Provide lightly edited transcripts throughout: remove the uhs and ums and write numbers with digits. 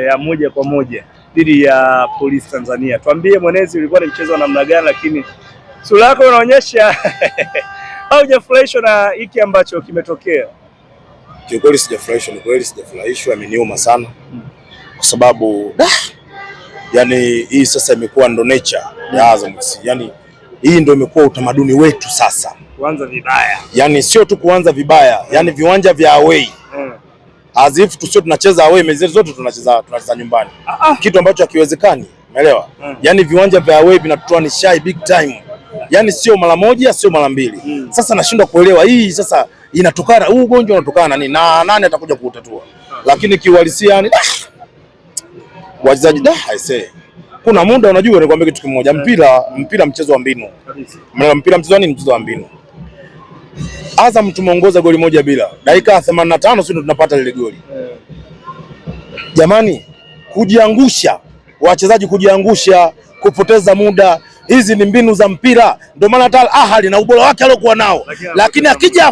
ya moja kwa moja dhidi ya Polisi Tanzania. Tuambie mwenezi, ulikuwa ni mchezo wa namna gani, lakini sura yako inaonyesha haujafurahishwa na hiki ambacho kimetokea. Kiukweli sijafurahishwa, ni kweli sijafurahishwa, imeniuma sana. Kwa sababu yani hii sasa imekuwa ndo nature ya Azam FC. Yani hii ndo imekuwa utamaduni wetu sasa. Kuanza vibaya. Yani sio tu kuanza vibaya, yani viwanja vya away. As if tusio tunacheza away, mechi zote tunacheza nyumbani. Kitu ambacho hakiwezekani, umeelewa? Yani viwanja vya away vinatutoa ni shy big time. Yani sio mara moja, sio mara mbili. Sasa nashindwa kuelewa hii sasa inatokana, huu ugonjwa unatokana na nini na nani atakuja kuutatua? Lakini kiuhalisia yani wachezaji I say kuna muda, unajua nikwambia kitu kimoja, mpira mchezo wa mbinu. Mpira mchezo wa nini? Mchezo wa mbinu. Azam tumeongoza goli moja bila. Dakika 85 sio tunapata lile goli. Jamani, kujiangusha, wachezaji kujiangusha, kupoteza muda, hizi ni mbinu za mpira. Ndio maana hata Ahali na ubora wake aliokuwa nao. Lakini akija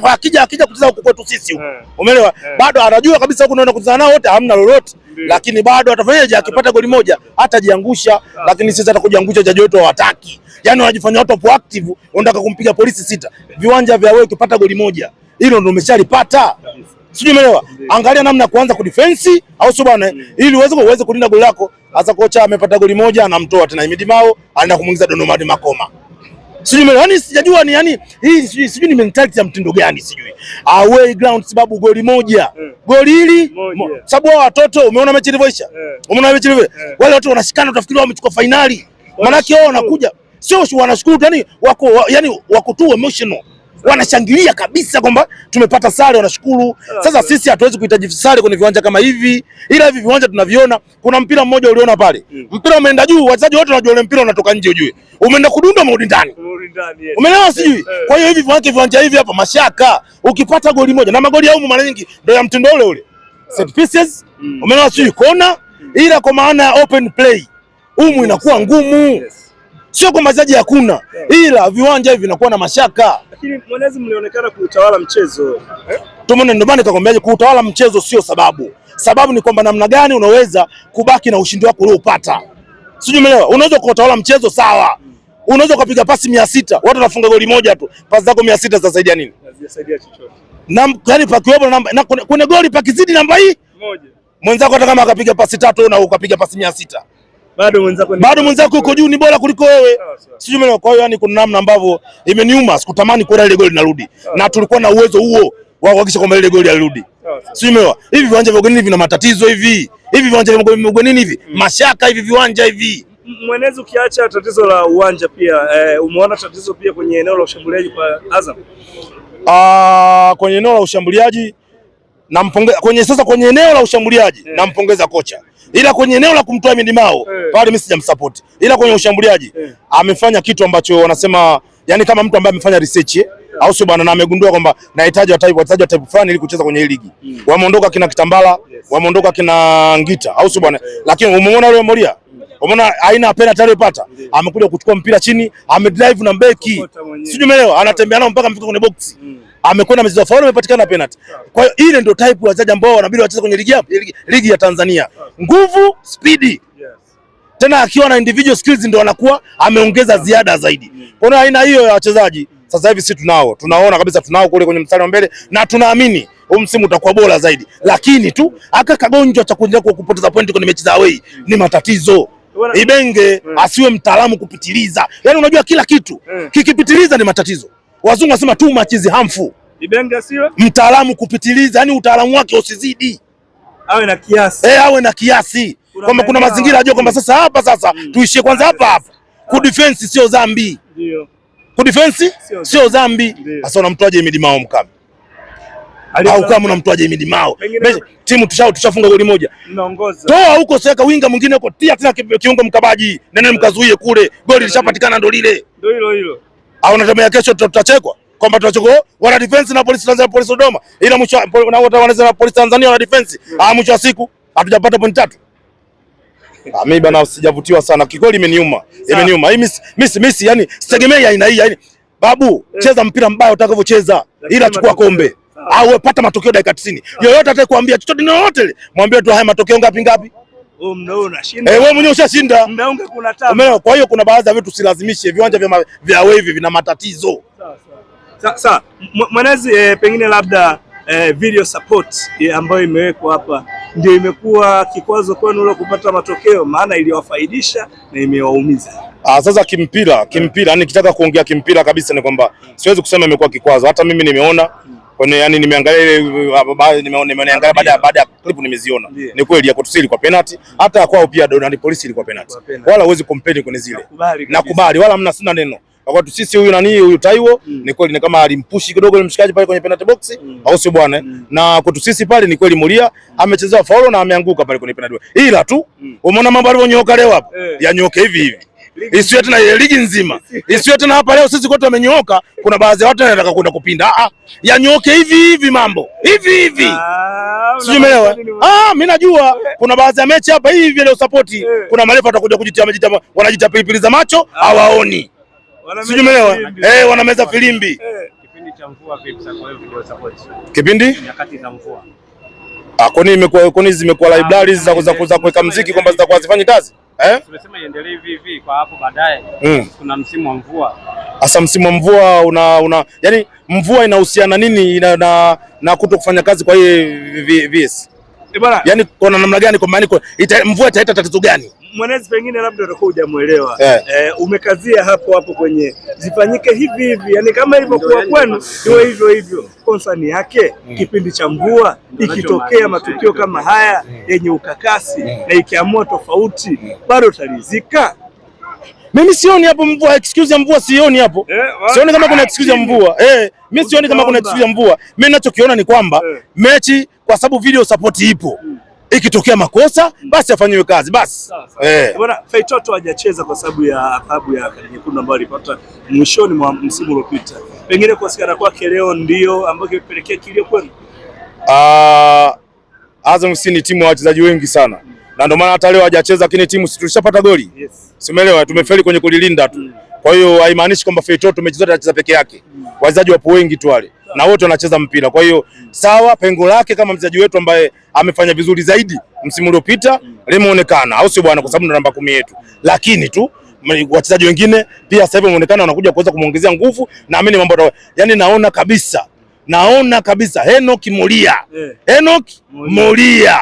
kucheza huko kwetu sisi, umeelewa? Bado anajua kabisa huko unaenda kuzana nao wote hamna lolote. Lakini bado atafanyaje akipata goli moja hatajiangusha. Lakini sisi hata kujiangusha jaji wetu hawataki. Yaani wanajifanya watu proactive, wanataka kumpiga Polisi 6. Viwanja vya wewe ukipata goli moja, hilo ndio umeshalipata. Sijui umeelewa? Angalia namna kuanza kudefense au sio bwana, ili uweze kulinda goli lako. Sasa kocha amepata goli moja anamtoa tena Himidi Mao, anaenda kumuingiza Donald Makoma. Sijui umeelewa? Yaani sijajua ni yani hii sijui ni mentality ya mtindo gani sijui. Away ground sababu goli moja. Goli hili sababu hao watoto umeona mechi ilivyoisha? Umeona mechi ilivyo? Wale watu wanashikana utafikiri wamechukua finali. Maana yake wao wanakuja sio wanashukuru yani wako tu emotional. Wanashangilia kabisa kwamba tumepata sare, wanashukuru. Sasa sisi hatuwezi kuhitaji sare kwenye viwanja kama hivi. Ila hivi viwanja tunaviona, kuna mpira mmoja uliona pale. Mpira umeenda juu, wachezaji wote wanajua ule mpira unatoka nje ujue. Umeenda kudunda umerudi ndani. Umeelewa sijui? Kwa hiyo hivi viwanja hivi hapa mashaka, ukipata goli moja na magoli yao mara nyingi ndio ya mtindo ule ule. Set pieces, umeelewa sijui? Kona, ila kwa maana ya open play. Humu inakuwa ngumu. Sio kwa mazaji hakuna, ila viwanja hivi vinakuwa na mashaka. Lakini mwenezi mlionekana kuutawala mchezo. Tumeona ndio maana nikakwambia kuutawala mchezo sio sababu. Sababu ni kwamba namna gani unaweza kubaki na ushindi wako uliopata. Sijui umeelewa? Unaweza kuutawala mchezo sawa. Unaweza kupiga pasi 600, watu wanafunga goli moja tu. Pasi zako 600 zitasaidia nini? Hazisaidia chochote. Yaani pakiwepo namba na kuna goli pakizidi namba hii moja. Mwenzako hata kama akapiga pasi 3 na ukapiga pasi 600. Bado mwenzako yuko juu, ni bora kuliko wewe. Sijui umeelewa? Kwa hiyo yani kuna namna ambavyo imeniuma, sikutamani kuona ile goli linarudi. Na tulikuwa na uwezo huo wa kuhakikisha kwamba ile goli linarudi. Sijui umeelewa? Hivi viwanja vya ugenini vina matatizo hivi. Hivi viwanja vya ugenini hivi, mashaka hivi viwanja hivi. Mwenezi, ukiacha tatizo la uwanja pia umeona tatizo pia kwenye eneo la ushambuliaji kwa Azam? Kwenye eneo la ushambuliaji kwenye eneo la ushambuliaji nampongeza kocha. Ila kwenye eneo la kumtoa Himidi Mao pale mimi sijamsupport. Ila kwenye ushambuliaji amefanya kitu ambacho wanasema yani kama mtu ambaye amefanya research au sio bwana, na amegundua kwamba nahitaji wachezaji wa type fulani ili kucheza kwenye hii ligi. Wameondoka kina Kitambala, wameondoka kina Ngita au sio bwana, lakini umeona yule Moria, umeona aina ya penalty aliyopata, amekuja kuchukua mpira chini, amedrive na beki. Sijui umeelewa, anatembea nao mpaka mfika kwenye box. Amekwenda mchezo faulu, amepatikana penalty. Kwa hiyo ile ndio type ya wachezaji ambao wanabidi wacheze kwenye ligi ya Tanzania. Nguvu, speed. Tena akiwa na individual skills ndio anakuwa ameongeza ziada zaidi. Kwa hiyo aina hiyo ya wachezaji sasa hivi sisi tunaona kabisa tunao kule kwenye mstari wa mbele na tunaamini huu msimu utakuwa bora zaidi. Lakini tu aka kagonjwa cha kuendelea kupoteza pointi kwenye mechi za away ni matatizo. Ibenge asiwe mtaalamu kupitiliza. Yaani unajua kila kitu kikipitiliza ni matatizo. Wazungu wasema too much is harmful. Ibenge asiwe mtaalamu kupitiliza, yani utaalamu wake usizidi. Awe na kiasi. Awe na kiasi. Kwamba kuna mazingira ajue kwamba sasa tuishie kwanza hapa. Kudefense sio dhambi. Ndio. Kudefense sio dhambi. Sasa unamtoaje Himidi Mao mkame? Au kama unamtoaje Himidi Mao? Timu tushafunga goli moja. Mnaongoza. Toa huko seka winga mwingine huko, tia tena kiungo mkabaji. Nene mkazuie kule. Goli lishapatikana ndo lile. Ndio hilo. Au unatemea kesho tutachekwa kwamba tunachukua wana defense na Polisi Tanzania, Polisi Dodoma, ila mwisho na wote wanasema Polisi Tanzania wana defense. Mwisho wa siku hatujapata point 3. Mimi bana sijavutiwa sana. Kikweli imeniuma. Hii miss yani sitegemei aina hii yani. Babu, cheza mpira mbaya utakavyocheza ila chukua kombe. au pata matokeo dakika 90. Yoyote atakwambia chochote lolote, mwambie tu haya matokeo ngapi? Wewe mwenyewe ushashinda. Kuna tamu. Kwa hiyo kuna baadhi ya vitu usilazimishe. Viwanja vya wave vina matatizo. Sawa. Mwenezi, pengine labda video support ambayo imewekwa hapa ndio imekuwa kikwazo kwenu leo kupata matokeo, maana iliwafaidisha na imewaumiza. Sasa kimpira, nikitaka kuongea kimpira kabisa ni kwamba siwezi kusema imekuwa kikwazo. Hata mimi nimeona yani nimeangalia baada ya clip nimeziona. Ni kweli ya kwetu ilikuwa penalty, hata kwao pia Donald Polisi ilikuwa penalty. Wala huwezi complain kwenye zile. Nakubali wala mna sina neno. Kwa tu sisi huyu Taiwo ni kweli ni kama alimpushi kidogo mshikaji pale kwenye penalty box au sio bwana? Na kwetu sisi pale ni kweli Mulia amechezea faulu na ameanguka pale kwenye penalty. Ila tu umeona mambo alivyonyoka leo hapa. Yanyoke hivi. Isiwe tena ile ligi nzima. Isiwe tena hapa leo sisi kwetu amenyooka, kuna baadhi ya watu wanataka kwenda kupinda. Yanyoke hivi mambo. Hivi. Sijui umeelewa? Mimi najua kuna baadhi ya mechi hapa hivi leo support. Kuna marefa watakuja kujitia wanajita pilipili za macho hawaoni. Sijui umeelewa? Wanameza filimbi. Kipindi cha mvua vipi sasa kwa hiyo video support? Kipindi? Nyakati za mvua. Kwani zimekuwa libraries za kuweka muziki kwamba zitakuwa zifanyi kazi? Tumesema iendelee hivi kwa hapo baadaye. Kuna msimu wa mvua. Sasa msimu wa mvua yani mvua inahusiana nini na kuto kufanya kazi kwa hii VS? Yaani kuna namna gani kwa maana mvua italeta tatizo gani? Mwenezi, pengine labda utakuwa hujamuelewa. Umekazia hapo kwenye zifanyike hivi, yani kama ilivyokuwa kwenu iwe hivyo. Konsani yake kipindi cha mvua ikitokea matukio kama haya yenye ukakasi na ikiamua tofauti, bado utalizika? Mimi sioni hapo mvua, excuse ya mvua sioni hapo. Sioni kama kuna excuse ya mvua. Mimi sioni kama kuna excuse ya mvua. Mimi ninachokiona ni kwamba mechi, kwa sababu video support ipo. Ikitokea makosa basi afanywe kazi basi. Bwana, Feitoto hajacheza kwa sababu ya adhabu ya kadi nyekundu ambayo alipata mwishoni mwa msimu uliopita. Pengine kusikana kwake leo ndio ambayo kimepelekea kilio kwenu. Azam FC ni timu ya wachezaji wengi sana. Na ndio maana hata leo hajacheza, lakini timu si tulishapata goli. Simeelewa, tumefeli kwenye kulilinda tu. Kwa hiyo haimaanishi kwamba Feitoto mechi zote anacheza peke yake. Wachezaji wapo wengi tu wale. Na wote wanacheza mpira. Kwa hiyo sawa, pengo lake kama mchezaji wetu ambaye amefanya vizuri zaidi msimu uliopita limeonekana, au sio bwana, kwa sababu ndo namba 10 yetu. Lakini tu wachezaji wengine pia sasa hivi wameonekana wanakuja kuweza kumuongezea nguvu, na mimi mambo yani naona kabisa Enoch Mulia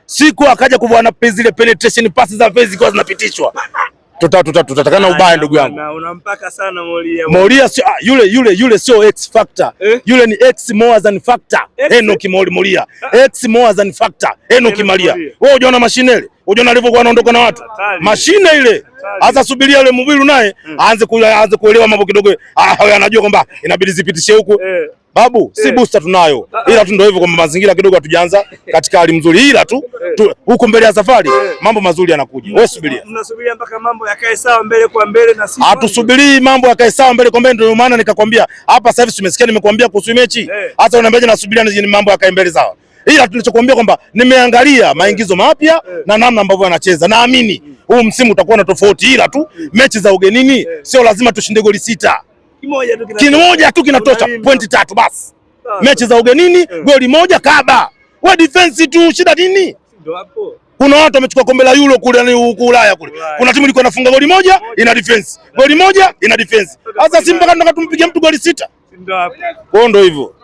siku akaja kuona zile penetration passes za Fezi kwa zinapitishwa, tutatakana ubaya ndugu yangu. Unampaka sana Mulia sio yule sio X factor. Yule ni X more than factor. Enoch Mulia. X more than factor. Enoch Mulia. Wewe unaona mashine ile? Unaona alivyokuwa anaondoka na watu? Mashine ile. Hata subiria yule Mubiru naye aanze kuelewa mambo kidogo. Anajua kwamba inabidi zipitishe huku. Babu, si booster tunayo. Ila tu ndio hivyo kwamba mazingira kidogo hatujaanza katika hali nzuri. Ila tu huko mbele ya safari mambo mazuri yanakuja. Wewe subiria. Mnasubiria mpaka mambo yakae sawa mbele kwa mbele na sisi. Hatusubiri mambo yakae sawa mbele kwa mbele, ndio maana nikakwambia hapa sasa hivi tumesikia nimekuambia kuhusu mechi. Hata unaniambia nasubiria ni mambo yakae mbele sawa. Ila tulichokuambia kwamba nimeangalia maingizo mapya na namna ambavyo anacheza. Naamini huu msimu utakuwa na tofauti, ila tu mechi za ugenini sio lazima tushinde goli 6. Kimoja tu kinatosha, pointi 3 basi. Mechi za ugenini goli 1 kaba. Wewe defense tu, shida nini? Ndio hapo. Kuna watu wamechukua kombe la Euro kule huko Ulaya kule. Kuna timu ilikuwa inafunga goli 1 ina defense. Goli 1 ina defense. Sasa Simba tunataka tumpige mtu goli 6. Ndio hapo. Kwa ndio hivyo.